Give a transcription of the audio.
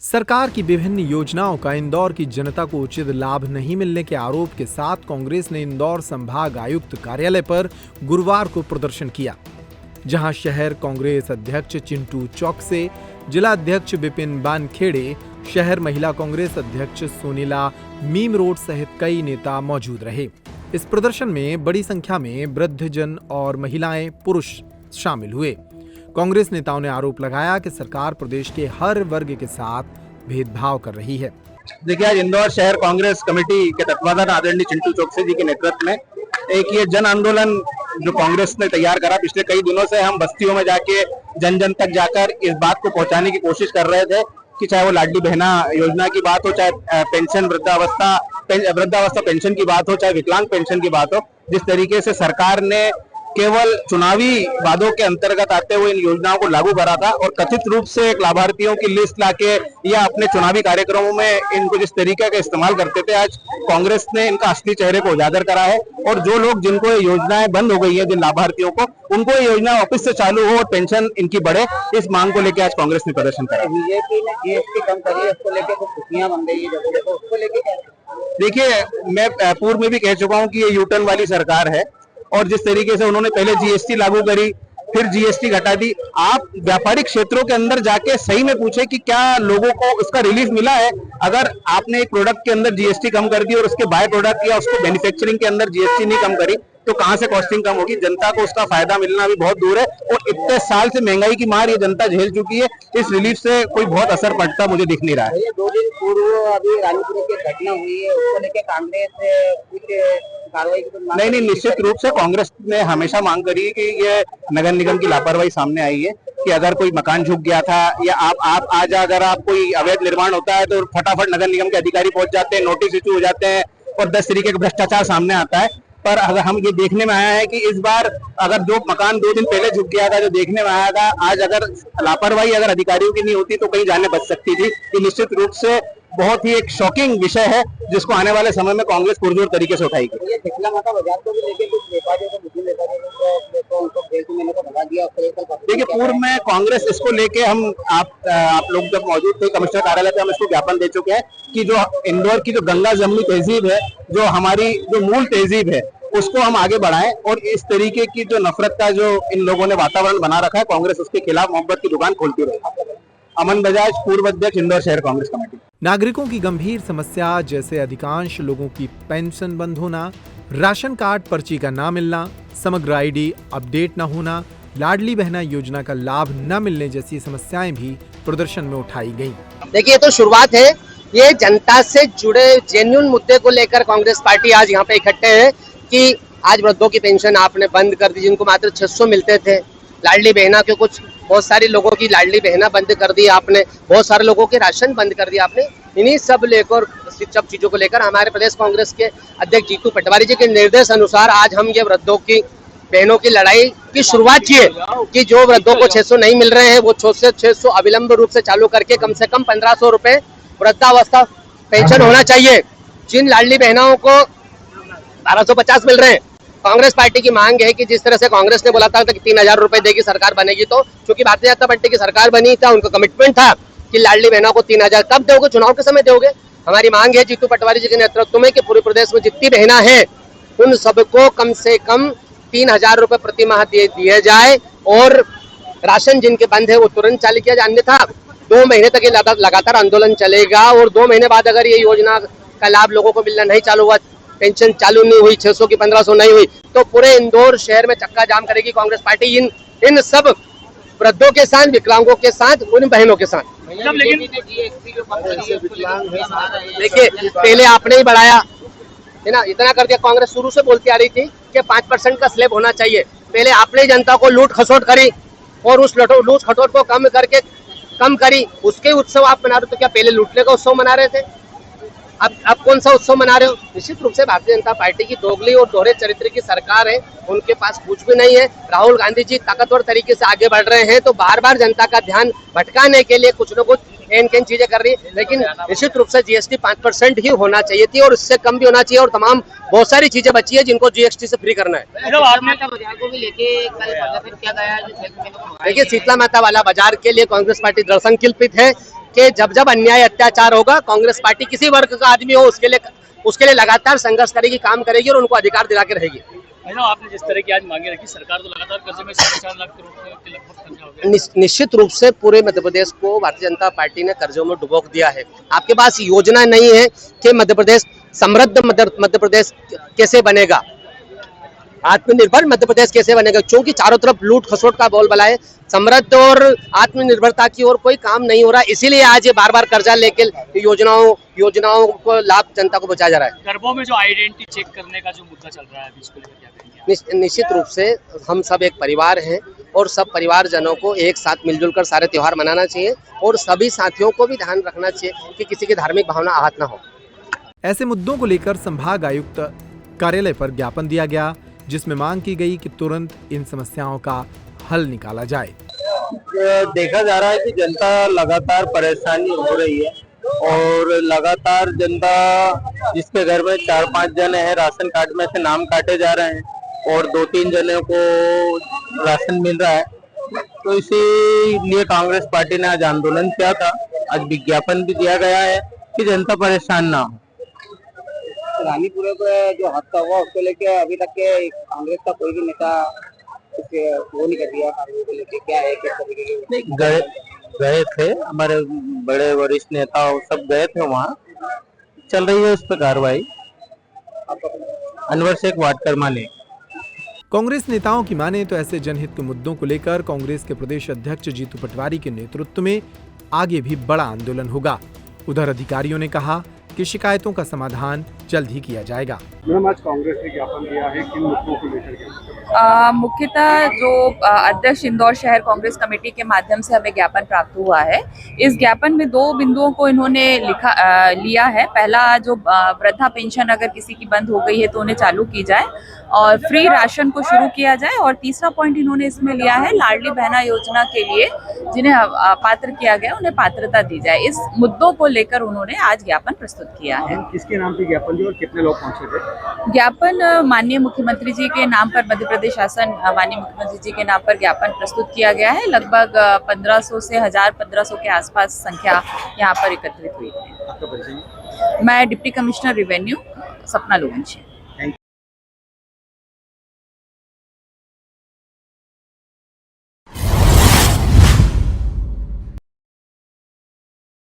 सरकार की विभिन्न योजनाओं का इंदौर की जनता को उचित लाभ नहीं मिलने के आरोप के साथ कांग्रेस ने इंदौर संभाग आयुक्त कार्यालय पर गुरुवार को प्रदर्शन किया, जहां शहर कांग्रेस अध्यक्ष चिंटू चौकसे, जिला अध्यक्ष विपिन बानखेड़े, शहर महिला कांग्रेस अध्यक्ष सोनीला मीम रोड सहित कई नेता मौजूद रहे। इस प्रदर्शन में बड़ी संख्या में वृद्धजन और महिलाएं, पुरुष शामिल हुए। कांग्रेस नेताओं ने आरोप लगाया कि सरकार प्रदेश के हर वर्ग के साथ भेदभाव कर रही है। देखिए, आज इंदौर शहर कांग्रेस कमेटी के तत्वाधान आदरणीय चिंटू चौकसे जी के नेतृत्व में एक ये जन आंदोलन जो कांग्रेस ने तैयार करा, पिछले कई दिनों से हम बस्तियों में जाके जन जन तक जाकर इस बात को पहुंचाने की कोशिश कर रहे थे कि चाहे वो लाडली बहना योजना की बात हो, चाहे पेंशन वृद्धावस्था पेंशन की बात हो, चाहे विकलांग पेंशन की बात हो, जिस तरीके से सरकार ने केवल चुनावी वादों के अंतर्गत आते हुए इन योजनाओं को लागू करा था और कथित रूप से एक लाभार्थियों की लिस्ट लाके या अपने चुनावी कार्यक्रमों में इनको जिस तरीके का इस्तेमाल करते थे, आज कांग्रेस ने इनका असली चेहरे को उजागर करा है। और जो लोग जिनको ये योजनाएं बंद हो गई है, जिन लाभार्थियों को, उनको ये योजना वापस से चालू हो और पेंशन इनकी बढ़े, इस मांग को लेकर आज कांग्रेस ने प्रदर्शन करा। बीजेपी ने जीएसटी कम करी है, उसको लेकर कुछ खुशियां बन गई है, देखो उसको लेकर। देखिए, मैं पूर्व में भी कह चुका हूँ कि ये यूटर्न वाली सरकार है और जिस तरीके से उन्होंने पहले जीएसटी लागू करी, फिर जीएसटी घटा दी। आप व्यापारिक क्षेत्रों के अंदर जाके सही में पूछे कि क्या लोगों को इसका रिलीफ मिला है। अगर आपने एक प्रोडक्ट के अंदर जीएसटी कम कर दी और उसके बाय प्रोडक्ट या उसको मैन्युफैक्चरिंग के अंदर जीएसटी नहीं कम करी, तो कहां से कॉस्टिंग कम होगी? जनता को उसका फायदा मिलना भी बहुत दूर है और इतने साल से महंगाई की मार ये जनता झेल चुकी है। इस रिलीफ से कोई बहुत असर पड़ता मुझे दिख नहीं रहा है। 2 दिन पूर्व अभी रानीपुर की घटना हुई है, उसको लेकर कांग्रेस कुछ कार्रवाई की नहीं, निश्चित रूप से कांग्रेस ने हमेशा मांग करी है कि ये नगर निगम की लापरवाही सामने आई है कि अगर कोई मकान झुक गया था या आप आज अगर आप कोई अवैध निर्माण होता है तो फटाफट नगर निगम के अधिकारी पहुंच जाते हैं, नोटिस इशू हो जाते हैं और 10 तरीके का भ्रष्टाचार सामने आता है। पर अगर हम ये देखने में आया है कि इस बार अगर जो मकान 2 दिन पहले झुक गया था, जो देखने में आया था, आज अगर लापरवाही अगर अधिकारियों की नहीं होती तो कई जाने बच सकती थी। ये निश्चित रूप से बहुत ही एक शॉकिंग विषय है जिसको आने वाले समय में कांग्रेस पुरजोर तरीके से उठाएगी। ये टिकला माता बाजार को भी लेके कुछ व्यापारियों को, मुस्लिम व्यापारियों को उनको जेल में भगा दिया। देखिए, पूर्व में कांग्रेस इसको लेके हम आप लोग जब मौजूद थे कमिश्नर कार्यालय पे, हम इसको ज्ञापन दे चुके हैं कि जो इंदौर की जो गंगा जमनी तहजीब है, जो हमारी जो मूल तहजीब है, उसको हम आगे बढ़ाएं और इस तरीके की जो नफरत का जो इन लोगों ने वातावरण बना रखा है, कांग्रेस उसके खिलाफ मोहब्बत की दुकान खोलती रहे। अमन बजाज, पूर्व अध्यक्ष, इंदौर शहर कांग्रेस कमेटी। नागरिकों की गंभीर समस्या जैसे अधिकांश लोगों की पेंशन बंद होना, राशन कार्ड पर्ची का ना मिलना, समग्र आईडी अपडेट न होना, लाडली बहना योजना का लाभ न मिलने जैसी समस्याएं भी प्रदर्शन में उठाई गईं। देखिए, तो शुरुआत है, ये जनता से जुड़े जेन्युइन मुद्दे को लेकर कांग्रेस पार्टी आज यहाँ पे इकट्ठे है कि आज वृद्धों की पेंशन आपने बंद कर दी, जिनको मात्र 600 मिलते थे। लाडली बहना के कुछ बहुत सारे लोगों की लाडली बहना बंद कर दी आपने, बहुत सारे लोगों के राशन बंद कर दिया आपने। इन्हीं सब चीजों को लेकर हमारे प्रदेश कांग्रेस के अध्यक्ष जीतू पटवारी जी के निर्देश अनुसार आज हम ये वृद्धों की बहनों की लड़ाई की शुरुआत की है कि जो वृद्धों को 600 नहीं मिल रहे हैं वो 600 अविलंब रूप से चालू करके कम से कम 1500 रुपए वृद्धावस्था पेंशन होना चाहिए। जिन लाडली बहनों को 1250 मिल रहे हैं, कांग्रेस पार्टी की मांग है कि जिस तरह से कांग्रेस ने बोला था कि 3000 रुपए देगी सरकार बनेगी, तो चूंकि भारतीय जनता पार्टी की सरकार बनी था, उनका कमिटमेंट था कि लाडली बहनों को 3000 कब दोगे? चुनाव के समय दोगे। हमारी मांग है जीतू पटवारी जी के नेतृत्व में कि पूरे प्रदेश में जितनी बहना है उन सबको कम से कम 3000 रुपए प्रति माह दिए जाए और राशन जिनके बंद है वो तुरंत चालू किया जाए। अन्यथा 2 महीने तक ये लगातार आंदोलन चलेगा और 2 महीने बाद अगर ये योजना का लाभ लोगों को मिलना नहीं चालू हुआ, पेंशन चालू नहीं हुई, 600 की 1500 नहीं हुई, तो पूरे इंदौर शहर में चक्का जाम करेगी कांग्रेस पार्टी इन सब वृद्धों के साथ, विकलांगों के साथ, उन बहनों के साथ। देखिए, पहले आपने ही बढ़ाया है ना, इतना कर दिया। कांग्रेस शुरू से बोलती आ रही थी कि 5% का स्लैब होना चाहिए। पहले आपने जनता को लूट खसोट करी और उस लूट खसोट को कम करी, उसके उत्सव आप मना रहे हो। तो क्या पहले लूटने का उत्सव मना रहे थे? अब कौन सा उत्सव मना रहे हो? निश्चित रूप से भारतीय जनता पार्टी की दोगली और दोहरे चरित्र की सरकार है, उनके पास कुछ भी नहीं है। राहुल गांधी जी ताकतवर तरीके से आगे बढ़ रहे हैं, तो बार बार जनता का ध्यान भटकाने के लिए कुछ न कुछ एन चीजें कर रही है। लेकिन निश्चित रूप से जीएसटी 5% ही होना चाहिए थी और इससे कम भी होना चाहिए और तमाम बहुत सारी चीजें बची है जिनको जीएसटी से फ्री करना है। देखिए, शीतला माता वाला बाजार के लिए कांग्रेस पार्टी दृढ़ संकल्पित है कि जब जब अन्याय अत्याचार होगा कांग्रेस पार्टी किसी वर्ग का आदमी हो उसके लिए लगातार संघर्ष करेगी, काम करेगी और उनको अधिकार दिला के रहेगी। मैडम, आपने जिस तरह की आज मांगे रखी, सरकार तो लगातार कर्जे में 4.5 लाख करोड़ के लगभग कर्जा हो गया। निश्चित रूप से पूरे मध्य प्रदेश को भारतीय जनता पार्टी ने कर्जों में डुबो दिया है। आपके पास योजना नहीं है कि मध्य प्रदेश समृद्ध मध्य प्रदेश कैसे बनेगा, आत्मनिर्भर मध्य प्रदेश कैसे बनेगा, क्योंकि चारों तरफ लूट खसोट का बोलबाला है। समृद्ध और आत्मनिर्भरता की ओर कोई काम नहीं हो रहा, इसीलिए आज ये बार बार कर्जा लेके योजनाओं को लाभ जनता को बचाया जा रहा है। गरबों में जो आइडेंटिटी चेक करने का जो मुद्दा चल रहा है अभी, इसको लेकर क्या कहेंगे? निश्चित रूप से हम सब एक परिवार हैं और सब परिवारजनों को एक साथ मिलजुल कर सारे त्योहार मनाना चाहिए और सभी साथियों को भी ध्यान रखना चाहिए कि किसी की धार्मिक भावना आहत न हो। ऐसे मुद्दों को लेकर संभाग आयुक्त कार्यालय पर ज्ञापन दिया गया, जिसमें मांग की गई कि तुरंत इन समस्याओं का हल निकाला जाए। देखा जा रहा है कि जनता लगातार परेशानी हो रही है और लगातार जनता जिसके घर में 4-5 जने हैं, राशन कार्ड में से नाम काटे जा रहे हैं और 2-3 जने को राशन मिल रहा है। तो इसीलिए कांग्रेस पार्टी ने आज आंदोलन किया था। आज विज्ञापन भी दिया गया है कि जनता परेशान ना हो। रानीपुरे पे जो हादसा हुआ उसको लेके अभी तक के कांग्रेस का कोई भी नेता वो नहीं कर दिया, को लेके क्या है, किस तरीके के गए थे हमारे बड़े वरिष्ठ नेता सब गए थे, वहाँ चल रही है उस पर कार्रवाई। अनवर शेख वार्ड क्रमांक। कांग्रेस नेताओं की माने तो ऐसे जनहित के मुद्दों को लेकर कांग्रेस के प्रदेश अध्यक्ष जीतू पटवारी के नेतृत्व में आगे भी बड़ा आंदोलन होगा। उधर अधिकारियों ने कहा कि शिकायतों का समाधान जल्द ही किया जाएगा। मैम, आज कांग्रेस ने ज्ञापन दिया है, किन मुद्दों को लेकर के? मुख्यतः जो अध्यक्ष इंदौर शहर कांग्रेस कमेटी के माध्यम से हमें ज्ञापन प्राप्त हुआ है। इस ज्ञापन में 2 बिंदुओं को इन्होंने लिया है। पहला, जो वृद्धा पेंशन अगर किसी की बंद हो गई है तो उन्हें चालू की जाए और फ्री राशन को शुरू किया जाए। और तीसरा पॉइंट इन्होंने इसमें लिया है, लाडली बहना योजना के लिए जिन्हें पात्र किया गया उन्हें पात्रता दी जाए। इस मुद्दों को लेकर उन्होंने आज ज्ञापन प्रस्तुत किया है। किसके नाम पे ज्ञापन दिया और कितने लोग पहुंचे थे? ज्ञापन माननीय मुख्यमंत्री जी के नाम पर, मध्य प्रदेश शासन माननीय मुख्यमंत्री जी के नाम पर ज्ञापन प्रस्तुत किया गया है। लगभग 1500 से 1500 के आसपास संख्या यहाँ पर एकत्रित हुई है। मैं डिप्टी कमिश्नर रेवेन्यू सपना लोगन।